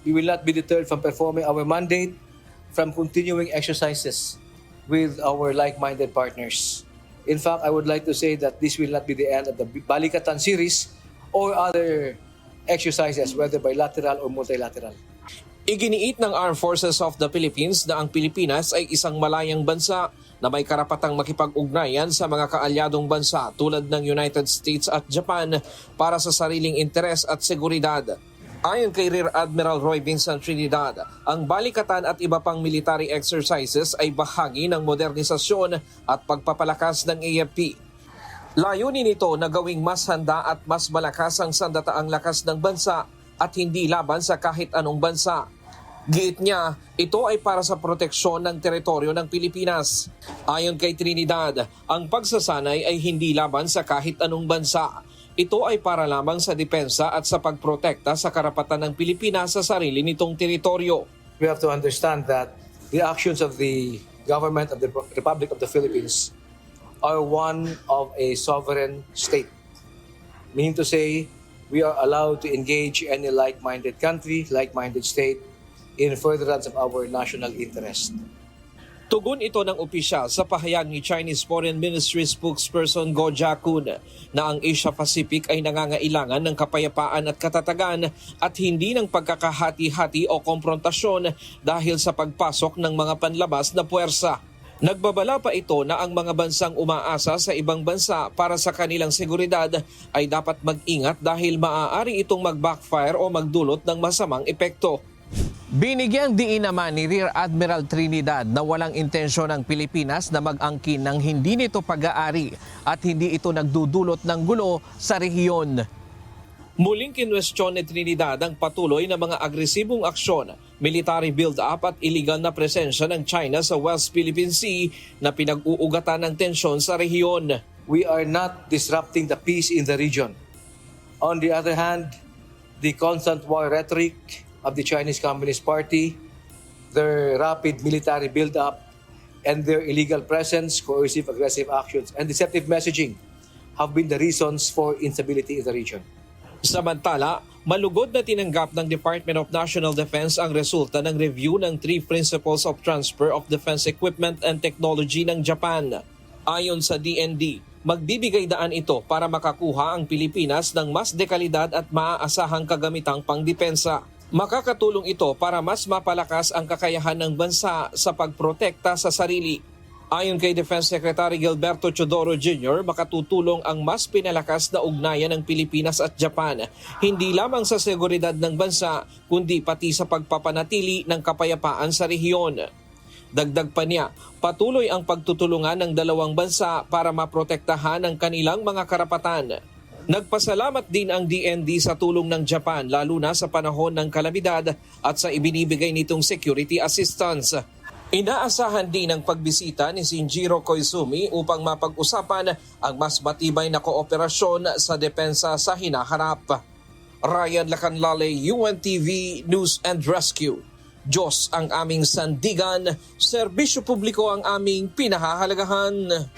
we will not be deterred from performing our mandate, from continuing exercises with our like-minded partners. In fact, I would like to say that this will not be the end of the Balikatan series or other exercises, whether bilateral or multilateral. Iginiit ng Armed Forces of the Philippines na ang Pilipinas ay isang malayang bansa na may karapatang makipag-ugnayan sa mga kaalyadong bansa tulad ng United States at Japan para sa sariling interes at seguridad. Ayon kay Rear Admiral Roy Vincent Trinidad, ang balikatan at iba pang military exercises ay bahagi ng modernisasyon at pagpapalakas ng AFP. Layunin nito na gawing mas handa at mas malakas ang sandataang lakas ng bansa at hindi laban sa kahit anong bansa. Giit niya, ito ay para sa proteksyon ng teritoryo ng Pilipinas. Ayon kay Trinidad, ang pagsasanay ay hindi laban sa kahit anong bansa. Ito ay para lamang sa depensa at sa pagprotekta sa karapatan ng Pilipinas sa sarili nitong teritoryo. We have to understand that the actions of the government of the Republic of the Philippines are one of a sovereign state. Meaning to say, we are allowed to engage any like-minded country, like-minded state in furtherance of our national interest. Tugon ito ng opisyal sa pahayag ni Chinese Foreign Ministry spokesperson Go Jiakun na ang Asia-Pacific ay nangangailangan ng kapayapaan at katatagan at hindi ng pagkakahati-hati o komprontasyon dahil sa pagpasok ng mga panlabas na puwersa. Nagbabala pa ito na ang mga bansang umaasa sa ibang bansa para sa kanilang seguridad ay dapat mag-ingat dahil maaari itong mag-backfire o magdulot ng masamang epekto. Binigyang diin naman ni Rear Admiral Trinidad na walang intensyon ng Pilipinas na mag-angkin ng hindi nito pag-aari at hindi ito nagdudulot ng gulo sa rehiyon. Muling kinwestiyon ni Trinidad ang patuloy na mga agresibong aksyon, military build-up at illegal na presensya ng China sa West Philippine Sea na pinag-uugatan ng tensyon sa rehiyon. We are not disrupting the peace in the region. On the other hand, the constant war rhetoric of the Chinese Communist Party, their rapid military build-up, and their illegal presence, coercive, aggressive actions, and deceptive messaging have been the reasons for instability in the region. Samantala, malugod na tinanggap ng Department of National Defense ang resulta ng review ng 3 Principles of Transfer of Defense Equipment and Technology ng Japan. Ayon sa DND, magbibigay daan ito para makakuha ang Pilipinas ng mas dekalidad at maaasahang kagamitang pangdepensa. Makakatulong ito para mas mapalakas ang kakayahan ng bansa sa pagprotekta sa sarili. Ayon kay Defense Secretary Gilberto Chodoro Jr., makatutulong ang mas pinalakas na ugnayan ng Pilipinas at Japan, hindi lamang sa seguridad ng bansa, kundi pati sa pagpapanatili ng kapayapaan sa rehiyon. Dagdag pa niya, patuloy ang pagtutulungan ng dalawang bansa para maprotektahan ang kanilang mga karapatan. Nagpasalamat din ang DND sa tulong ng Japan lalo na sa panahon ng kalamidad at sa ibinibigay nitong security assistance. Inaasahan din ang pagbisita ni Shinjiro Koizumi upang mapag-usapan ang mas matibay na kooperasyon sa depensa sa hinaharap. Ryan Lacanlale, UNTV News and Rescue. Diyos ang aming sandigan, serbisyo publiko ang aming pinahahalagahan.